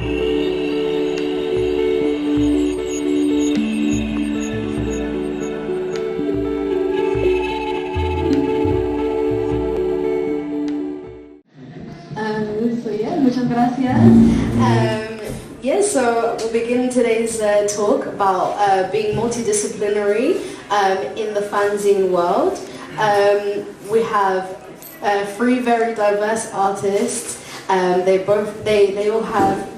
Muchas gracias. So we'll begin today's talk about being multidisciplinary in the fanzine world. We have three very diverse artists. They all have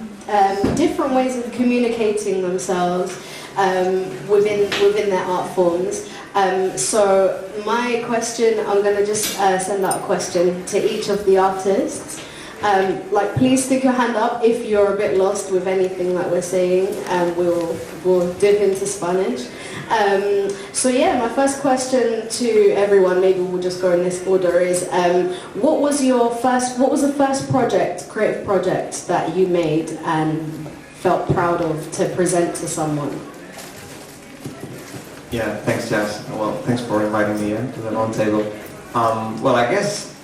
different ways of communicating themselves within their art forms. So my question, I'm going to just send out a question to each of the artists. Please stick your hand up if you're a bit lost with anything that we're saying, and we'll dip into Spanish. My first question to everyone, maybe we'll just go in this order, is what was the first creative project that you made and felt proud of to present to someone? Yeah, thanks, Jazz. Well, thanks for inviting me to the round table. I guess.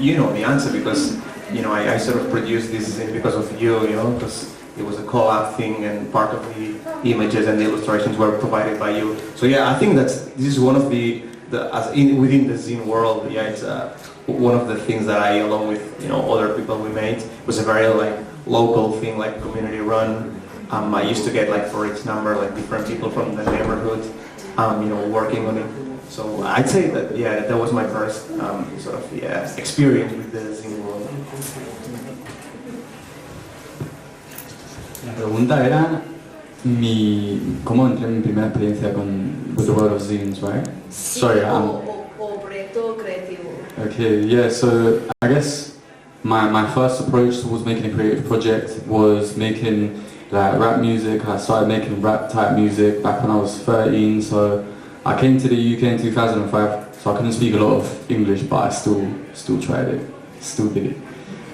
You know the answer, because I sort of produced this because of you, because it was a collab thing and part of the images and the illustrations were provided by you. So yeah, I think this is one of within the zine world. Yeah, it's one of the things that I, along with other people we made, was a very local thing, community run. I used to get for each number different people from the neighborhood, working on it. So I'd say that, that was my first experience with the zine world. La pregunta era cómo entré en mi primera experiencia with the world of zines, right? Sí, Sorry, o proyecto creativo. Okay, yeah, so I guess my first approach towards making a creative project was making rap music. I started making rap type music back when I was 13, so I came to the UK in 2005, so I couldn't speak a lot of English, but I still tried it, still did it.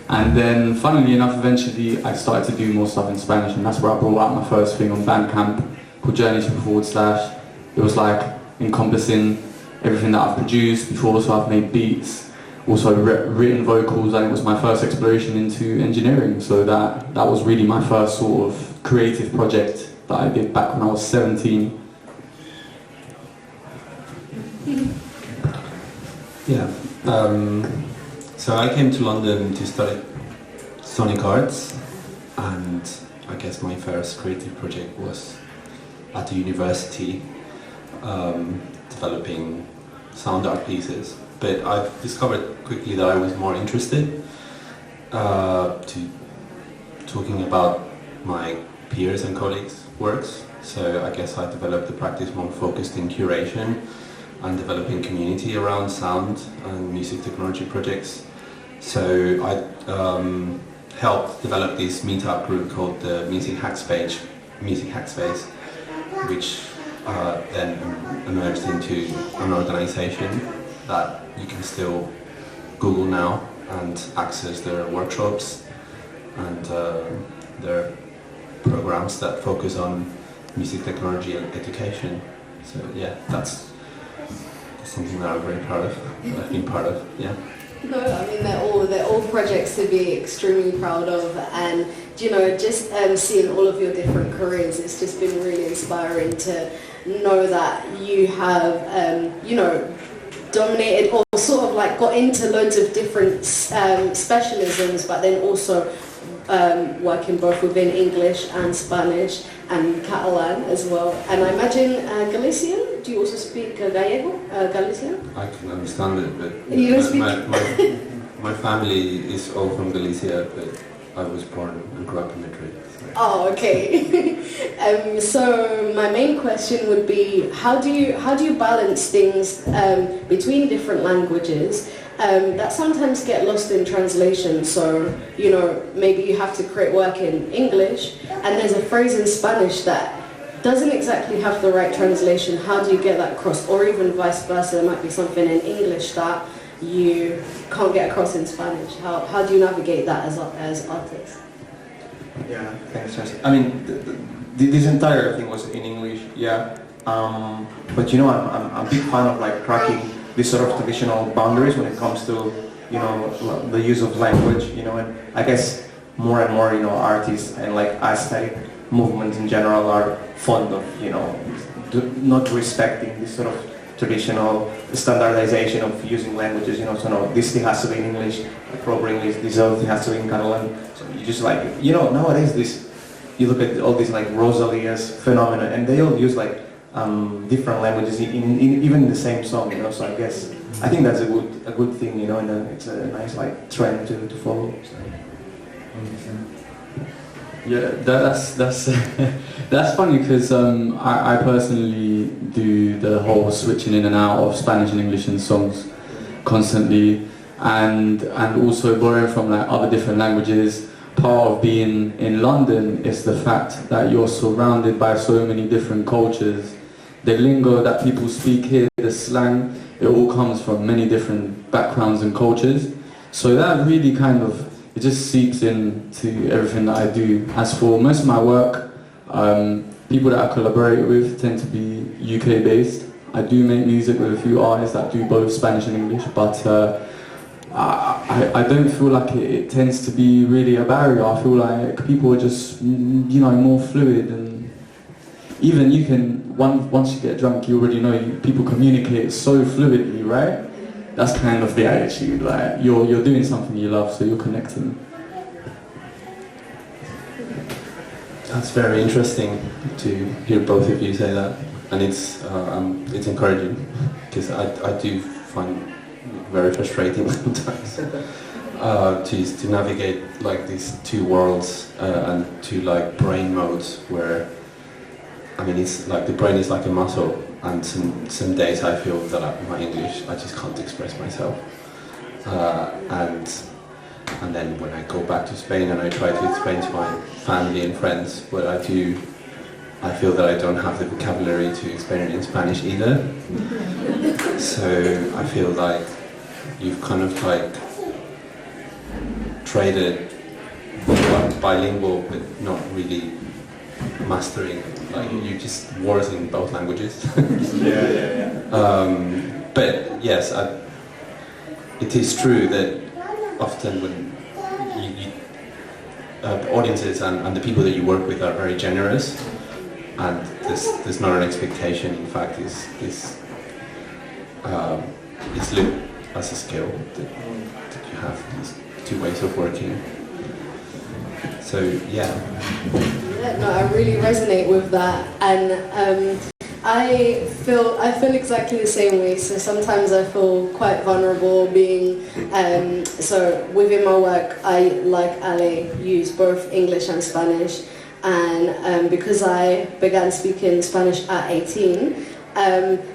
And then, funnily enough, eventually I started to do more stuff in Spanish, and that's where I brought out my first thing on Bandcamp called Journeys // It was encompassing everything that I've produced before, so I've made beats, also written vocals, and it was my first exploration into engineering, so that was really my first sort of creative project that I did back when I was 17. Yeah, so I came to London to study sonic arts, and I guess my first creative project was at the university, developing sound art pieces. But I've discovered quickly that I was more interested to talking about my peers and colleagues' works. So I guess I developed the practice more focused in curation and developing community around sound and music technology projects. So I helped develop this meetup group called the Music Hackspace, which then emerged into an organization that you can still Google now and access their workshops and their programs that focus on music technology and education. So yeah, that's something that I'm very proud of, that I've been part of, yeah. No, I mean they're all projects to be extremely proud of, and just seeing all of your different careers, it's just been really inspiring to know that you have dominated or sort of got into loads of different specialisms, but then also working both within English and Spanish and Catalan as well. And I imagine Galician? Do you also speak Gallego, Galician? I can understand it, but you my family is all from Galicia, but I was born and grew up in Madrid. So. Oh, okay. So my main question would be, how do you balance things between different languages that sometimes get lost in translation? So maybe you have to create work in English, and there's a phrase in Spanish that doesn't exactly have the right translation. How do you get that across? Or even vice versa, there might be something in English that you can't get across in Spanish. How do you navigate that as artists? Yeah, thanks, Jess. I mean, this entire thing was in English, yeah. But I'm a big fan of cracking these sort of traditional boundaries when it comes to the use of language, and I guess more and more, artists and like aesthetic movements in general are fond of, not respecting this sort of traditional standardization of using languages, so no, this thing has to be in English, proper English, this other thing has to be in Catalan. So you just like, nowadays you look at all these like Rosalia's phenomena, and they all use like different languages in even the same song, so I think that's a good thing, and it's a nice like trend to follow. So. Yeah, that's that's funny because I personally do the whole switching in and out of Spanish and English in songs constantly, and also borrowing from like other different languages. Part of being in London is the fact that you're surrounded by so many different cultures. The lingo that people speak here, the slang, it all comes from many different backgrounds and cultures. So that really it just seeps into everything that I do. As for most of my work, people that I collaborate with tend to be UK based. I do make music with a few artists that do both Spanish and English, but I don't feel like it tends to be really a barrier. I feel like people are just, more fluid, and even you can, once you get drunk, you already know people communicate so fluidly, right? That's kind of the attitude, like you're doing something you love, so you're connecting. That's very interesting to hear both of you say that, and it's encouraging, because I do find it very frustrating sometimes to navigate like these two worlds and two like brain modes where, it's like the brain is like a muscle. And some days I feel that my English, I just can't express myself. And then when I go back to Spain and I try to explain to my family and friends what I do, I feel that I don't have the vocabulary to explain it in Spanish either. So I feel like you've kind of like traded bilingual but not really mastering. Like you just words in both languages. But yes, it is true that often when the audiences and the people that you work with are very generous, and there's not an expectation. In fact, it's looked as a skill that you have these two ways of working. So yeah. Yeah, no, I really resonate with that, and I feel exactly the same way. So sometimes I feel quite vulnerable being. So within my work, I, like Ale, use both English and Spanish, and because I began speaking Spanish at 18.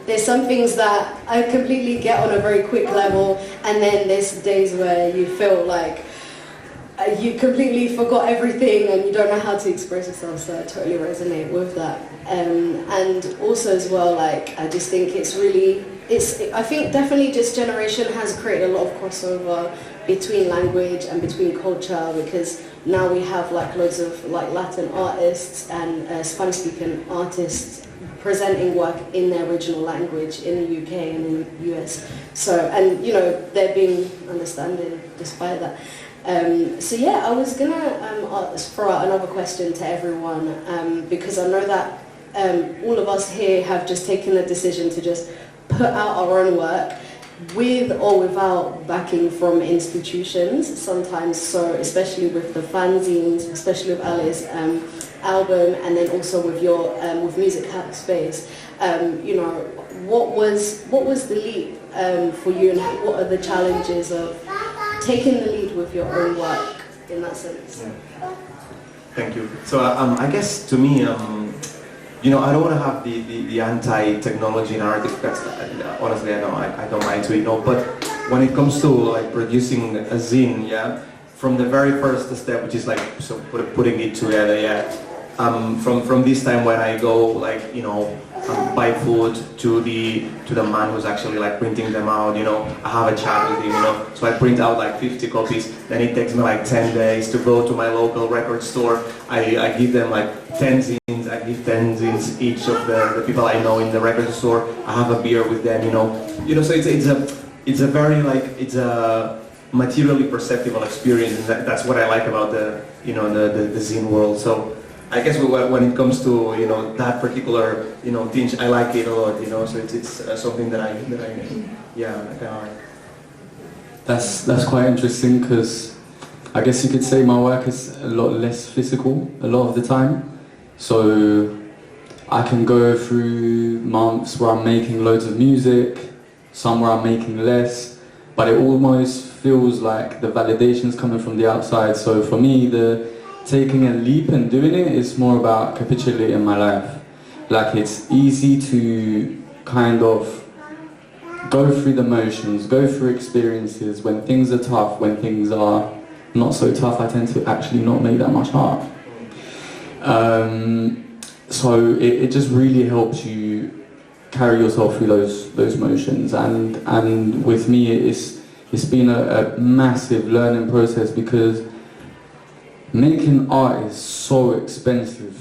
There's some things that I completely get on a very quick level, and then there's days where you feel like you completely forgot everything and you don't know how to express yourself, so I totally resonate with that. And also as well, like, I just think I think definitely this generation has created a lot of crossover between language and between culture, because now we have like loads of like Latin artists and Spanish-speaking artists presenting work in their original language in the UK and in the US. So, and they're being understanding despite that. So yeah, I was gonna throw out another question to everyone, because I know that all of us here have just taken the decision to just put out our own work with or without backing from institutions sometimes, so especially with the fanzines, especially with Ali's album, and then also with your with Music Hack Space. What was the leap for you, and what are the challenges of taking the lead with your own work in that sense? Yeah. Thank you. So I guess to me, I don't want to have the anti-technology narrative, because honestly I don't mind to it, but when it comes to like producing a zine, yeah, from the very first step, which is like putting it together, from this time when I go like buy food to the man who's actually like printing them out, I have a chat with him, so I print out like 50 copies, then it takes me like 10 days to go to my local record store. I give them like 10 zines, I give 10 zines each of the people I know in the record store. I have a beer with them, so it's a very like, it's a materially perceptible experience, and that's what I like about you know, the zine world. So I guess when it comes to, you know, that particular, you know, tinge, I like it a lot, you know. So it's something that I yeah, I kind of like. That's quite interesting, because I guess you could say my work is a lot less physical a lot of the time. So I can go through months where I'm making loads of music, some where I'm making less, but it almost feels like the validation's coming from the outside. So for me, the taking a leap and doing it is more about capitulating my life. Like, it's easy to kind of go through the motions, go through experiences. When things are tough, when things are not so tough, I tend to actually not make that much art. So it just really helps you carry yourself through those motions. And with me, it's been a massive learning process, because making art is so expensive.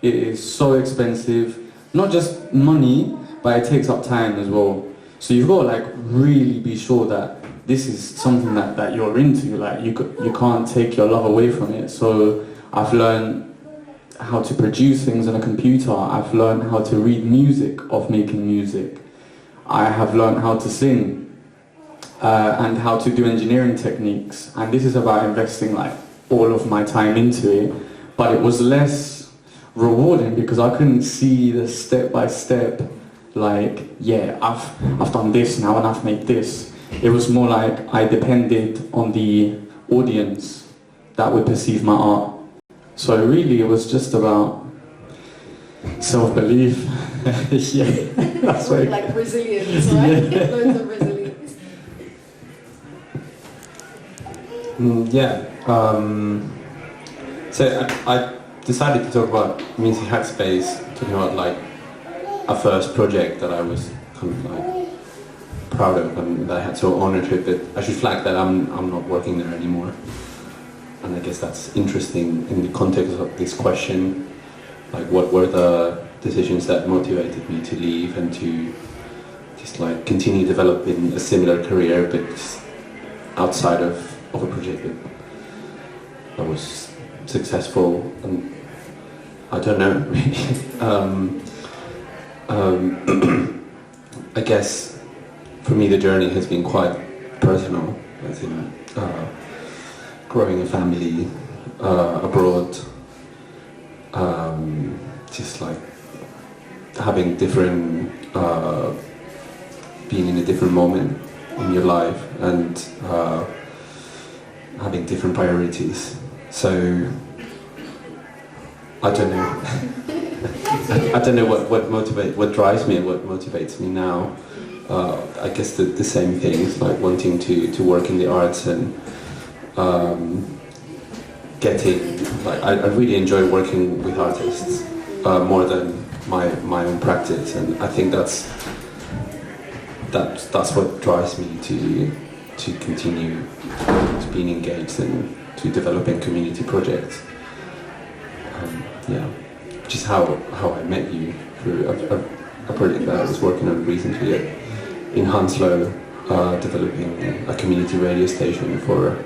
It is so expensive, not just money, but it takes up time as well. So you've got to like really be sure that this is something that you're into. Like, you can't take your love away from it. So I've learned how to produce things on a computer. I've learned how to read music of making music. I have learned how to sing and how to do engineering techniques. And this is about investing like all of my time into it. But it was less rewarding because I couldn't see the step by step. Like, yeah, I've done this now and I've made this. It was more like I depended on the audience that would perceive my art. So really, it was just about self-belief. Yeah, that's right. Like resilience, right? Yeah. Loads of resilience. So I decided to talk about Community Hackspace, talking about like a first project that I was kind of like proud of and that I had so ownership. But I should flag that I'm not working there anymore. And I guess that's interesting in the context of this question, like what were the decisions that motivated me to leave and to just like continue developing a similar career, but just outside of a project that was successful. And I don't know really. I guess for me the journey has been quite personal, as in growing a family abroad, just like having different, being in a different moment in your life and having different priorities. So I don't know. I don't know what drives me and what motivates me now. I guess the same things, like wanting to work in the arts and getting, like I really enjoy working with artists more than my own practice, and I think that's what drives me to continue to being engaged and to developing community projects. Yeah, which is how I met you through a project that I was working on recently in Hounslow, developing a community radio station for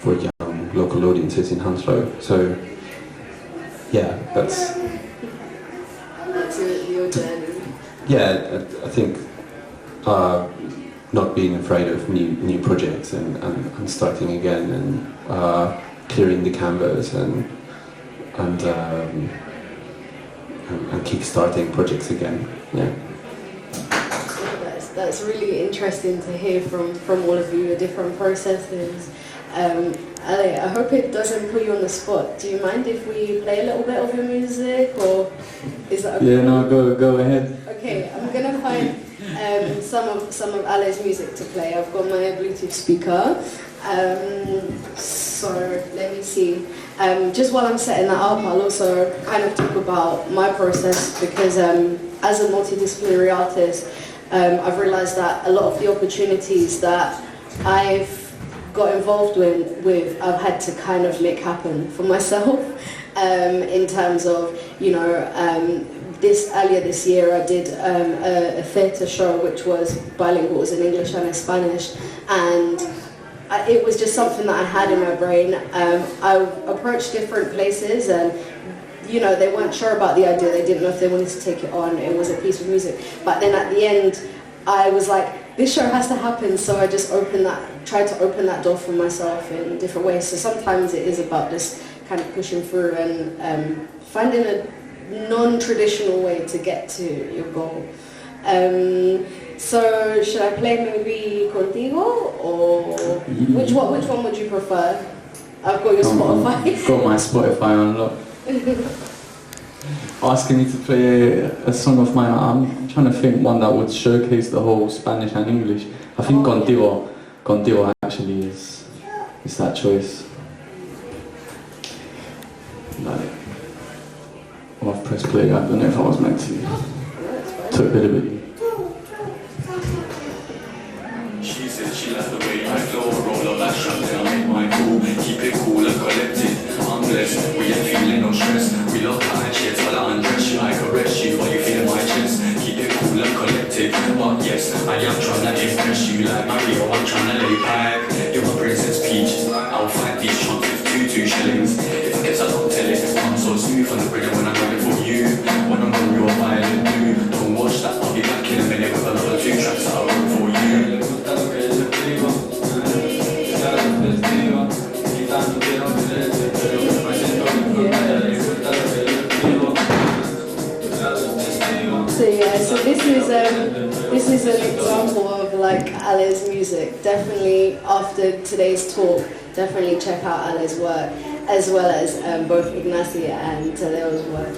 young local audiences in Hounslow. So yeah, that's your journey. Yeah, I think not being afraid of new projects and starting again and clearing the canvas and kick-starting projects again. Yeah. That's really interesting to hear from all of you, the different processes. Ale, I hope it doesn't put you on the spot. Do you mind if we play a little bit of your music, or is that okay? Yeah, no, go ahead. Okay, I'm gonna find some of Ale's music to play. I've got my Bluetooth speaker. So let me see. Just while I'm setting that up, I'll also kind of talk about my process, because as a multidisciplinary artist, I've realised that a lot of the opportunities that I've got involved with, I've had to kind of make happen for myself, in terms of, you know, earlier this year I did a theatre show which was bilingual, it was in English and in Spanish, and it was just something that I had in my brain. I approached different places and, you know, they weren't sure about the idea. They didn't know if they wanted to take it on. It was a piece of music. But then at the end, I was like, this show has to happen. So I just tried to open that door for myself in different ways. So sometimes it is about just kind of pushing through and finding a non-traditional way to get to your goal. So should I play maybe Contigo, or which one would you prefer? I've got your Spotify. I've got my Spotify unlocked. Asking me to play a song of mine, I'm trying to think one that would showcase the whole Spanish and English. I think Contigo actually is that choice. Like, well, I've pressed play, I don't know if I was meant to. Took a bit. She said she likes the way I flow, roll up that shot, then I make my cool, keep it cool and collected. I'm blessed, we ain't feeling no stress. We love high chest, while I undress you, I caress you while you feel my chest. Keep it cool and collected. But yes, I am trying to impress you like Mario, I'm trying to lay back. You're my princess peach, I'll fight these chunks with two shillings. If I guess I don't tell it, I'm so smooth on the rhythm when I'm going for you. When I'm on your violin blue, don't watch that, I'll be back in a minute with another 2 tracks that I wrote for you. So yeah, so this is an example of like Ale's music. Definitely after today's talk, definitely check out Ale's work, as well as both Ignasi and Tadeo's work.